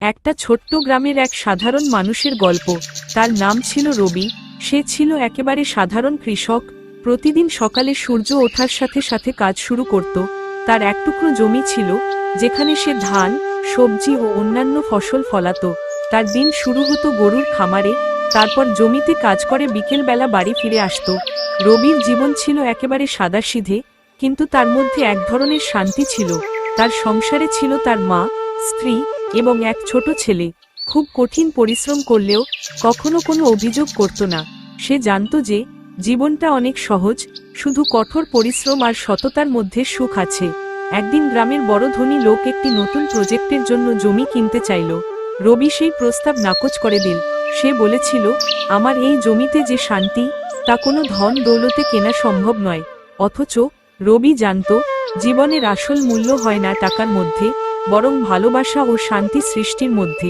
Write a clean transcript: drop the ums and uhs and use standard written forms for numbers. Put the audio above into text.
একটা ছোট্ট গ্রামের এক সাধারণ মানুষের গল্প। তার নাম ছিল রবি। সে ছিল একেবারে সাধারণ কৃষক। প্রতিদিন সকালে সূর্য ওঠার সাথে সাথে কাজ শুরু করত। তার এক টুকরো জমি ছিল, যেখানে সে ধান, সবজি ও অন্যান্য ফসল ফলাতো। তার দিন শুরু হতো গরুর খামারে, তারপর জমিতে কাজ করে বিকেলবেলা বাড়ি ফিরে আসতো। রবির জীবন ছিল একেবারে সাদাসিধে, কিন্তু তার মধ্যে এক ধরনের শান্তি ছিল। তার সংসারে ছিল তার মা, স্ত্রী এবং এক ছোট ছেলে। খুব কঠিন পরিশ্রম করলেও কখনো কোনো অভিযোগ করত না। সে জানত যে জীবনটা অনেক সহজ, শুধু কঠোর পরিশ্রম আর সততার মধ্যে সুখ আছে। একদিন গ্রামের বড় ধনী লোক একটি নতুন প্রজেক্টের জন্য জমি কিনতে চাইল। রবি সেই প্রস্তাব নাকচ করে দিল। সে বলেছিল, আমার এই জমিতে যে শান্তি, তা কোনো ধন দৌলতে কেনা সম্ভব নয়। অথচ রবি জানত, জীবনের আসল মূল্য হয় না টাকার মধ্যে, বরং ভালোবাসা ও শান্তি সৃষ্টির মধ্যে।